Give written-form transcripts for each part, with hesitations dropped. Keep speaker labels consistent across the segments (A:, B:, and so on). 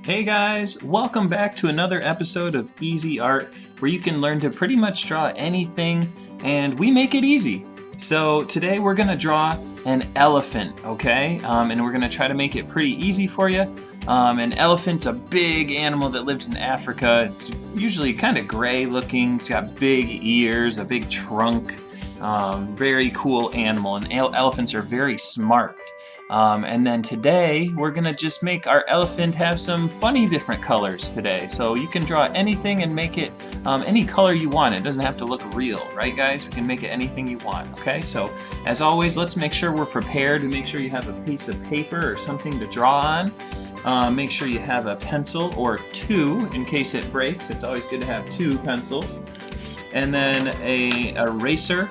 A: Hey guys, welcome back to another episode of Easy Art, where you can learn to pretty much draw anything and we make it easy. So today we're going to draw an elephant, okay? And we're going to try to make it pretty easy for you. An elephant's a big animal that lives in Africa. It's usually kind of gray looking. It's got big ears, a big trunk. Very cool animal, and elephants are very smart. And then today we're gonna just make our elephant have some funny different colors today. So you can draw anything and make it any color you want. It doesn't have to look real, right guys? We can make it anything you want, okay? So as always, let's make sure we're prepared. Make sure you have a piece of paper or something to draw on. Make sure you have a pencil or two in case it breaks. It's always good to have two pencils. And then a eraser.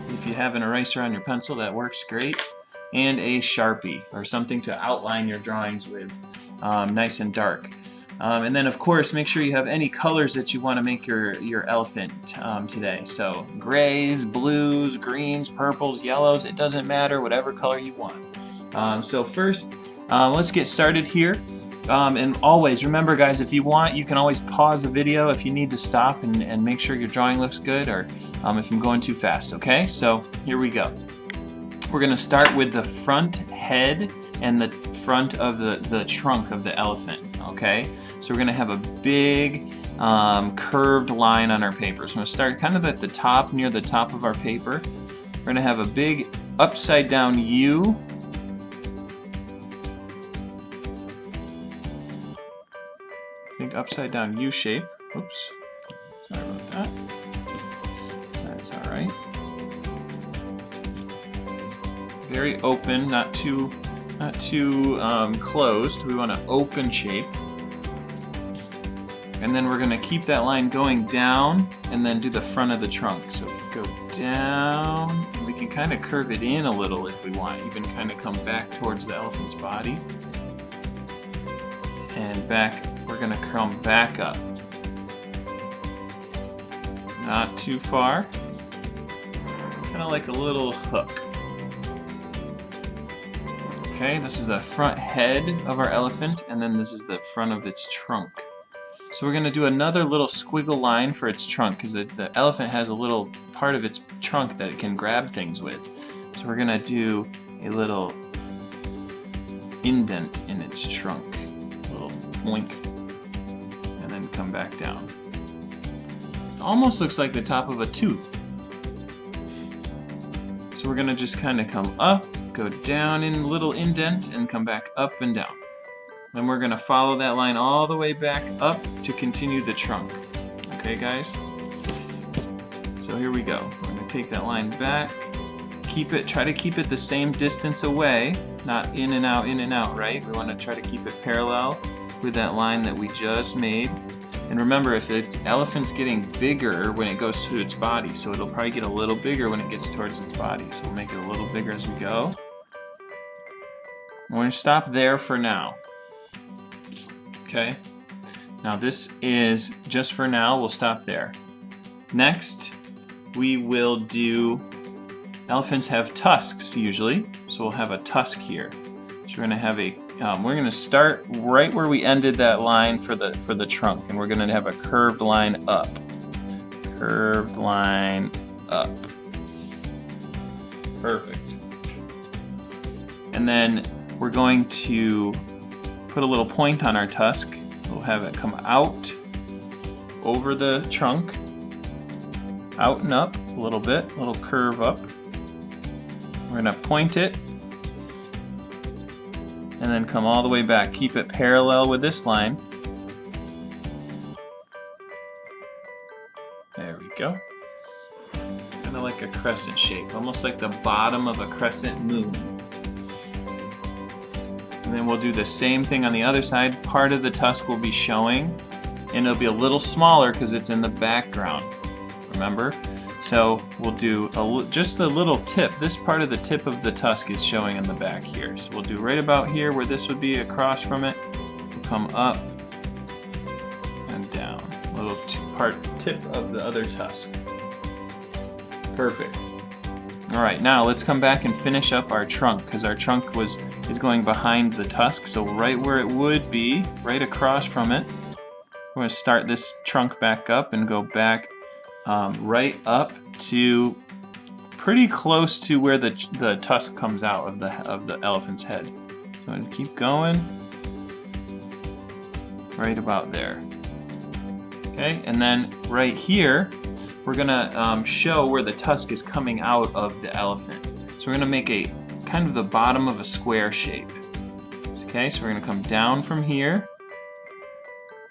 A: If you have an eraser on your pencil, that works great. And a Sharpie or something to outline your drawings with, nice and dark. And then of course make sure you have any colors that you want to make your elephant today. So grays, blues, greens, purples, yellows, it doesn't matter, whatever color you want. So first let's get started here. And always remember guys, if you want, you can always pause the video if you need to stop and make sure your drawing looks good, or if I'm going too fast, okay? So here we go. We're going to start with the front head and the front of the trunk of the elephant, okay? So we're going to have a big curved line on our paper. So I'm going to start kind of at the top, near the top of our paper. We're going to have a big upside down U. Big upside down U shape. Oops, sorry about that. That's all right. Very open, not too closed. We want an open shape. And then we're going to keep that line going down and then do the front of the trunk. So we go down, and we can kind of curve it in a little if we want, even kind of come back towards the elephant's body. And back, we're going to come back up. Not too far. Kind of like a little hook. Okay, this is the front head of our elephant, and then this is the front of its trunk. So we're going to do another little squiggle line for its trunk, because the elephant has a little part of its trunk that it can grab things with. So we're going to do a little indent in its trunk, a little boink, and then come back down. It almost looks like the top of a tooth. So we're going to just kind of come up, go down in a little indent, and come back up and down. Then we're going to follow that line all the way back up to continue the trunk. Okay guys? So here we go. We're going to take that line back, try to keep it the same distance away, not in and out, right? We want to try to keep it parallel with that line that we just made. And remember, if the elephant's getting bigger when it goes to its body, so it'll probably get a little bigger when it gets towards its body. So we'll make it a little bigger as we go. We're going to stop there for now. Okay? Now this is just for now, we'll stop there. Next, we will do, elephants have tusks usually, so we'll have a tusk here. So we're going to have we're going to start right where we ended that line for the trunk, and we're going to have a curved line up. Curved line up. Perfect. And then we're going to put a little point on our tusk. We'll have it come out over the trunk, out and up a little bit, a little curve up. We're going to point it, and then come all the way back. Keep it parallel with this line. There we go. Kind of like a crescent shape, almost like the bottom of a crescent moon. And then we'll do the same thing on the other side. Part of the tusk will be showing, and it'll be a little smaller because it's in the background. Remember? So we'll do just the little tip. This part of the tip of the tusk is showing in the back here. So we'll do right about here where this would be across from it. We'll come up and down. Little tip of the other tusk. Perfect. All right, now let's come back and finish up our trunk, because our trunk is going behind the tusk, so right where it would be, right across from it, we're going to start this trunk back up and go back right up to pretty close to where the tusk comes out of the elephant's head. So I'm going to keep going right about there. Okay, and then right here, we're gonna show where the tusk is coming out of the elephant. So we're gonna make a kind of the bottom of a square shape. Okay, so we're gonna come down from here,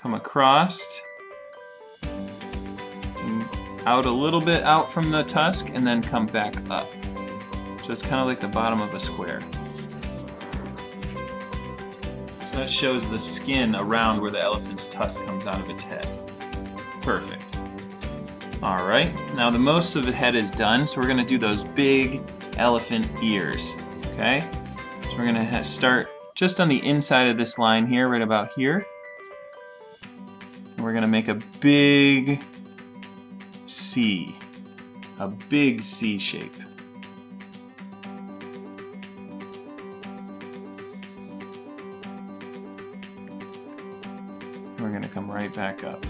A: come across, and out a little bit out from the tusk, and then come back up. So it's kind of like the bottom of a square. So that shows the skin around where the elephant's tusk comes out of its head. Perfect. Alright, now the most of the head is done, so we're going to do those big elephant ears. Okay? So we're going to start just on the inside of this line here, right about here. And we're going to make a big C. A big C shape. We're going to come right back up.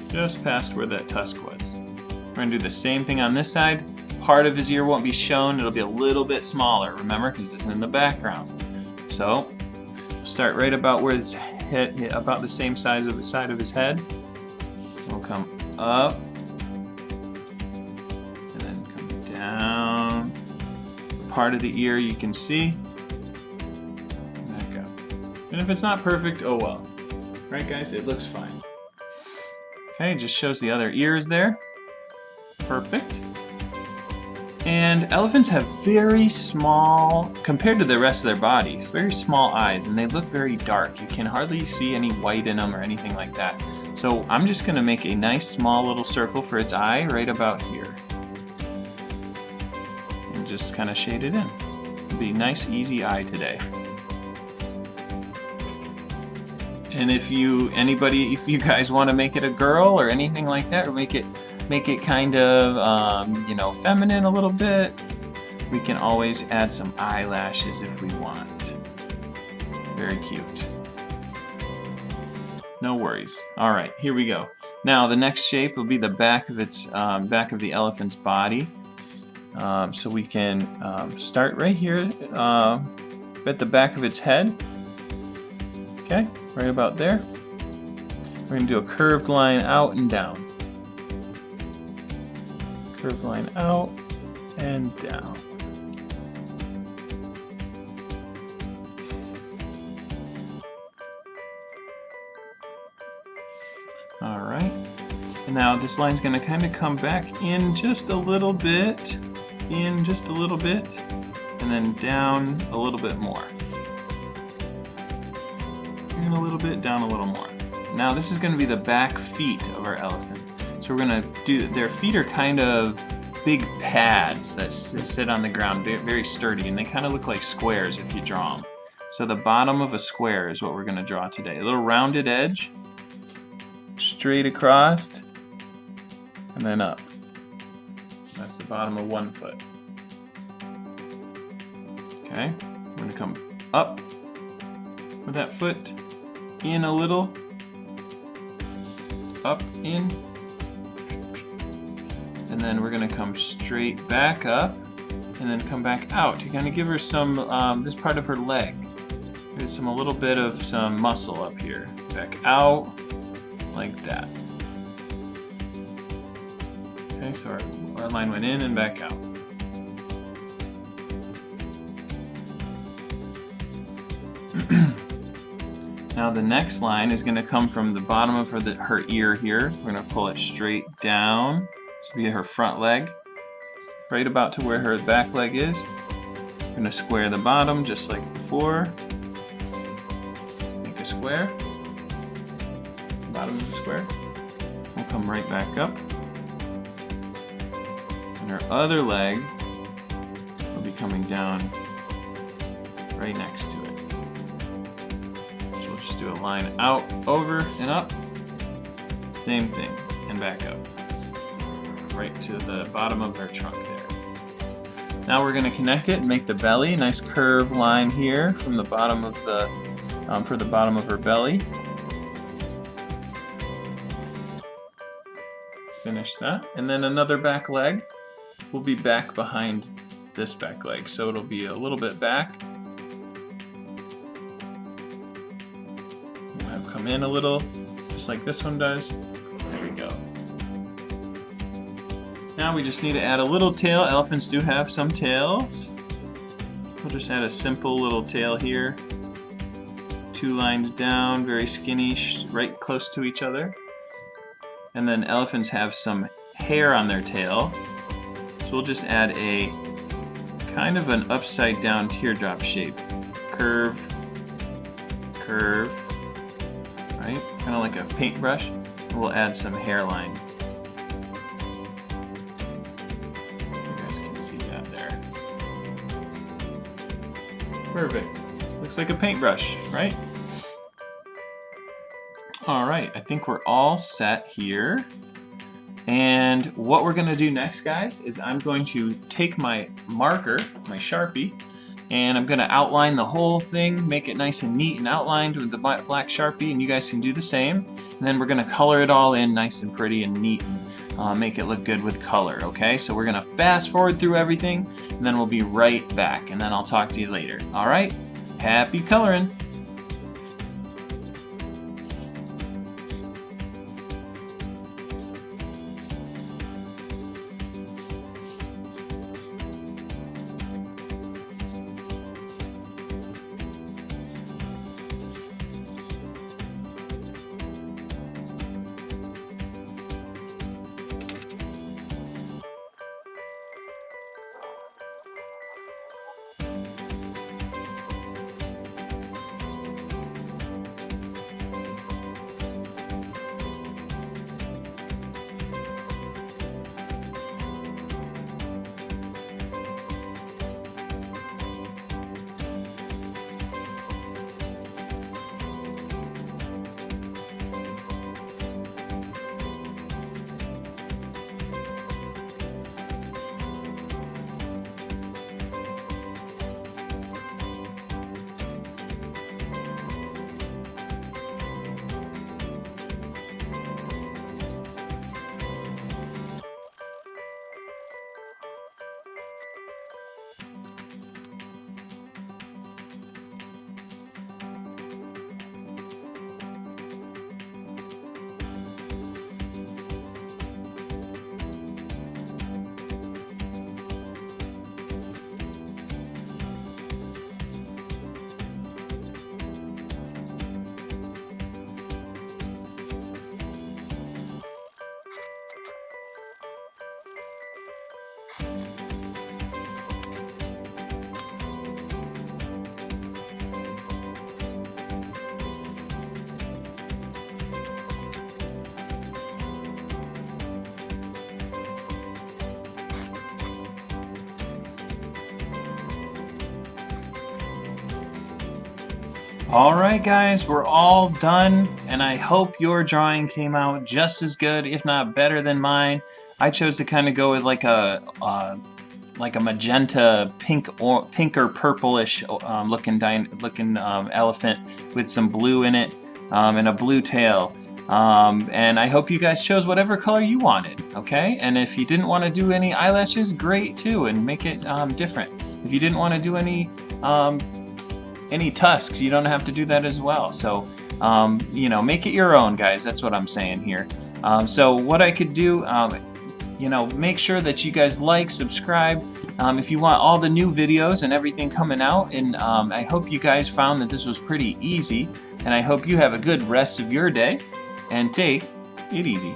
A: Just past where that tusk was. We're going to do the same thing on this side. Part of his ear won't be shown. It'll be a little bit smaller, remember, because it's in the background. So, start right about where his head, about the same size of the side of his head. We'll come up, and then come down. Part of the ear you can see. Back up. And if it's not perfect, oh well. Right, guys? It looks fine. Okay, just shows the other ears there. Perfect. And elephants have very small, compared to the rest of their body, very small eyes, and they look very dark. You can hardly see any white in them or anything like that. So I'm just going to make a nice small little circle for its eye right about here. And just kind of shade it in. It'll be a nice, easy eye today. And if you guys want to make it a girl or anything like that, or make it kind of, you know, feminine a little bit, we can always add some eyelashes if we want. Very cute. No worries. All right, here we go. Now the next shape will be the back of its back of the elephant's body. So we can start right here at the back of its head. Okay, right about there. We're going to do a curved line out and down. Curved line out and down. All right. And now this line's going to kind of come back in just a little bit, and then down a little bit more. In a little bit, down a little more. Now this is going to be the back feet of our elephant. So we're going to do, their feet are kind of big pads that sit on the ground, very sturdy, and they kind of look like squares if you draw them. So the bottom of a square is what we're going to draw today. A little rounded edge, straight across, and then up. That's the bottom of one foot. Okay, we're going to come up with that foot, in a little, up, in, and then we're going to come straight back up, and then come back out. You kind of give her some, this part of her leg. There's a little bit of some muscle up here. Back out, like that. Okay, so our line went in and back out. Now the next line is going to come from the bottom of her ear here. We're going to pull it straight down. This will be her front leg, right about to where her back leg is. We're going to square the bottom just like before. Make a square. Bottom of the square. We'll come right back up. And her other leg will be coming down right next to it. Do a line out, over, and up. Same thing, and back up. right to the bottom of her trunk there. Now we're going to connect it and make the belly, nice curved line here from the bottom of the, for the bottom of her belly. Finish that. And then another back leg will be back behind this back leg. So it'll be a little bit back. We'll have come in a little, just like this one does. There we go. Now we just need to add a little tail. Elephants do have some tails. We'll just add a simple little tail here. 2 lines down, very skinny, right close to each other. And then elephants have some hair on their tail. So we'll just add a kind of an upside down teardrop shape. Curve, curve, right? Kind of like a paintbrush. And we'll add some hairline. Perfect. Looks like a paintbrush, right? Alright, I think we're all set here. And what we're going to do next, guys, is I'm going to take my marker, my Sharpie, and I'm going to outline the whole thing, make it nice and neat and outlined with the black Sharpie, and you guys can do the same. And then we're going to color it all in nice and pretty and neat and make it look good with color, okay? So we're going to fast forward through everything, and then we'll be right back, and then I'll talk to you later. All right? Happy coloring! Alright guys, we're all done, and I hope your drawing came out just as good, if not better than mine. I chose to kind of go with like a magenta pink or purplish looking elephant with some blue in it and a blue tail. And I hope you guys chose whatever color you wanted, okay? And if you didn't want to do any eyelashes, great too, and make it different. If you didn't want to do any tusks, you don't have to do that as well. So, you know, make it your own, guys. That's what I'm saying here. So what I could do, you know, make sure that you guys like, subscribe, if you want all the new videos and everything coming out. And I hope you guys found that this was pretty easy. And I hope you have a good rest of your day. And take it easy.